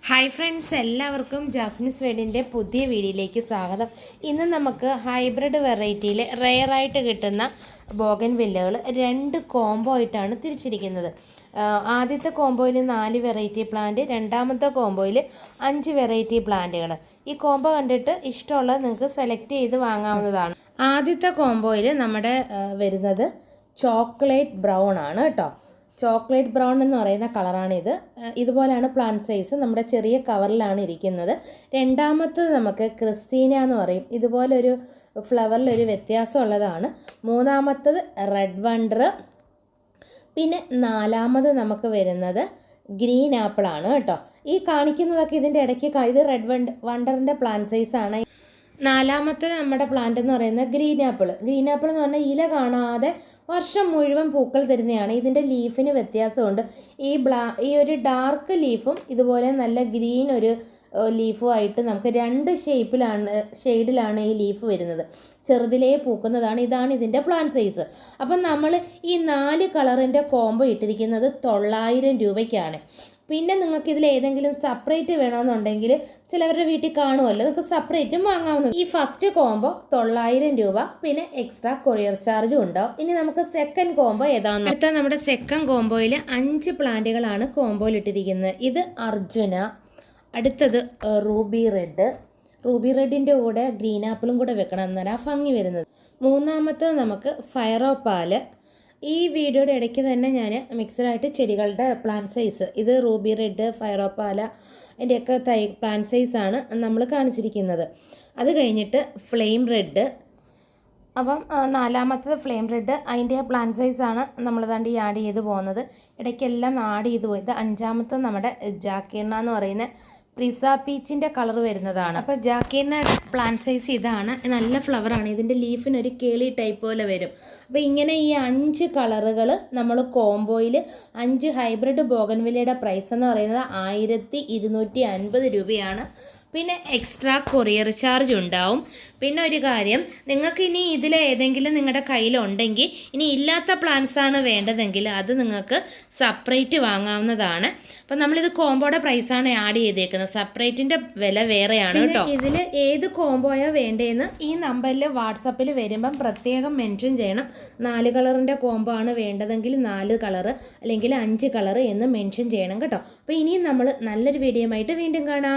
Hi friends, എല്ലാവർക്കും ജാസ്മിസ് വെഡിൻ്റെ പുതിയ വീഡിയോയിലേക്ക് സ്വാഗതം. ഇന്ന് നമുക്ക് ഹൈബ്രിഡ് വെറൈറ്റിയിൽ റെയറായിട്ട് കിട്ടുന്ന ബോഗൻ വില്ലകൾ രണ്ട് കോംബോ ആയിട്ടാണ് തിരിച്ചിരിക്കുന്നത്. ആദ്യത്തെ കോംബോയിൽ 4 വെറൈറ്റി പ്ലാന്റ്, രണ്ടാമത്തെ കോംബോയിൽ 5 വെറൈറ്റി പ്ലാന്റുകൾ. ഈ കോംബോ കണ്ടിട്ട് ഇഷ്ടമുള്ളത് നിങ്ങൾക്ക് സെലക്ട് ചെയ്ത് വാങ്ങാവുന്നതാണ്. ആദ്യത്തെ കോംബോയിൽ നമ്മുടെ വരുന്നത് ചോക്ലേറ്റ് ബ്രൗൺ ആണ് കേട്ടോ. ചോക്ലേറ്റ് ബ്രൗൺ എന്ന് പറയുന്ന കളറാണിത്. ഇതുപോലെയാണ് പ്ലാന്റ് സൈസ്, നമ്മുടെ ചെറിയ കവറിലാണ് ഇരിക്കുന്നത്. രണ്ടാമത്തത് നമുക്ക് ക്രിസ്റ്റീന എന്ന് പറയും. ഇതുപോലൊരു ഫ്ലവറിലൊരു വ്യത്യാസമുള്ളതാണ്. മൂന്നാമത്തത് റെഡ് വണ്ടർ. പിന്നെ നാലാമത് നമുക്ക് വരുന്നത് ഗ്രീൻ ആപ്പിളാണ് കേട്ടോ. ഈ കാണിക്കുന്നതൊക്കെ ഇതിൻ്റെ ഇടയ്ക്ക് ഇത് റെഡ് വണ്ടറിൻ്റെ പ്ലാന്റ് സൈസാണ്. നാലാമത്തെ നമ്മുടെ പ്ലാന്റ് എന്ന് പറയുന്നത് ഗ്രീൻ ആപ്പിൾ. ഗ്രീൻ ആപ്പിൾ എന്ന് പറഞ്ഞാൽ ഇല കാണാതെ വർഷം മുഴുവൻ പൂക്കൾ തരുന്നതാണ്. ഇതിൻ്റെ ലീഫിന് വ്യത്യാസമുണ്ട്. ഈ ഒരു ഡാർക്ക് ലീഫും ഇതുപോലെ നല്ല ഗ്രീൻ ഒരു ലീഫും ആയിട്ട് നമുക്ക് 2 ഷെയ്ഡിലാണ് ഈ ലീഫ് വരുന്നത്. ചെറുതിലേ പൂക്കുന്നതാണ്. ഇതാണ് ഇതിൻ്റെ പ്ലാന്റ് സൈസ്. അപ്പം നമ്മൾ ഈ 4 കളറിൻ്റെ കോംബോ ഇട്ടിരിക്കുന്നത് 900 രൂപയ്ക്കാണ്. പിന്നെ നിങ്ങൾക്ക് ഇതിൽ ഏതെങ്കിലും സെപ്പറേറ്റ് വേണമെന്നുണ്ടെങ്കിൽ ചിലവരുടെ വീട്ടിൽ കാണുമല്ലോ, നിങ്ങൾക്ക് സെപ്പറേറ്റും വാങ്ങാവുന്നത്. ഈ ഫസ്റ്റ് കോംബോ 900 രൂപ, പിന്നെ എക്സ്ട്രാ കൊറിയർ ചാർജും ഉണ്ടാവും. ഇനി നമുക്ക് സെക്കൻഡ് കോംബോ ഏതാണെന്ന്. അടുത്ത നമ്മുടെ സെക്കൻഡ് കോംബോയിൽ 5 പ്ലാന്റുകളാണ് കോംബോയിൽ ഇട്ടിരിക്കുന്നത്. ഇത് അർജുന. അടുത്തത് റൂബി റെഡ്. റൂബി റെഡിൻ്റെ കൂടെ ഗ്രീൻ ആപ്പിളും കൂടെ വെക്കണം, എന്നാണ് ആ ഭംഗി വരുന്നത്. മൂന്നാമത്തത് നമുക്ക് ഫയറോപ്പാല്. ഈ വീഡിയോയുടെ ഇടയ്ക്ക് തന്നെ ഞാൻ മിക്സഡായിട്ട് ചെടികളുടെ പ്ലാന്റ് സൈസ്, ഇത് റൂബി റെഡ്, ഫയറോപ്പാല, അതിൻ്റെയൊക്കെ പ്ലാന്റ് സൈസാണ് നമ്മൾ കാണിച്ചിരിക്കുന്നത്. അത് കഴിഞ്ഞിട്ട് ഫ്ലെയിം റെഡ്. അപ്പം നാലാമത്തത് ഫ്ലെയിം റെഡ്, അതിൻ്റെ പ്ലാന്റ് സൈസാണ് നമ്മൾ ദാണ്ട് ഈ ആഡ് ചെയ്ത് പോകുന്നത്. ഇടയ്ക്കെല്ലാം ആഡ് ചെയ്ത് പോയത്. അഞ്ചാമത്തത് നമ്മുടെ ജാക്കീർണ എന്ന് പറയുന്ന പ്രിസ പീച്ചിൻ്റെ കളർ വരുന്നതാണ്. അപ്പോൾ ജാക്കീർണ പ്ലാന്റ് സൈസ് ഇതാണ്. നല്ല ഫ്ലവറാണ്. ഇതിൻ്റെ ലീഫിനൊരു കേളി ടൈപ്പ് പോലെ വരും. അപ്പോൾ ഇങ്ങനെ ഈ 5 കളറുകൾ നമ്മൾ കോംബോയിൽ 5 ഹൈബ്രിഡ് ബോഗൻവില്ലയുടെ പ്രൈസ് എന്ന് പറയുന്നത് 1250 രൂപയാണ്. പിന്നെ എക്സ്ട്രാ കൊറിയർ ചാർജ് ഉണ്ടാവും. പിന്നെ ഒരു കാര്യം, നിങ്ങൾക്ക് ഇനി ഇതിൽ ഏതെങ്കിലും നിങ്ങളുടെ കയ്യിലുണ്ടെങ്കിൽ, ഇനി ഇല്ലാത്ത പ്ലാൻസാണ് വേണ്ടതെങ്കിൽ അത് നിങ്ങൾക്ക് സെപ്പറേറ്റ് വാങ്ങാവുന്നതാണ്. അപ്പം നമ്മളിത് കോംബോയുടെ പ്രൈസാണ് ആഡ് ചെയ്തേക്കുന്നത്. സെപ്പറേറ്റിൻ്റെ വില വേറെയാണ് കേട്ടോ. ഇതിൽ ഏത് കോംബോയോ വേണ്ടതെന്ന് ഈ നമ്പറിൽ വാട്സപ്പിൽ വരുമ്പം പ്രത്യേകം മെൻഷൻ ചെയ്യണം. 4 കളറിൻ്റെ കോംബോ ആണ് വേണ്ടതെങ്കിൽ 4 കളറ്, അല്ലെങ്കിൽ 5 കളറ് എന്ന് മെൻഷൻ ചെയ്യണം കേട്ടോ. അപ്പോൾ ഇനിയും നമ്മൾ നല്ലൊരു വീഡിയോ ആയിട്ട് വീണ്ടും കാണാം.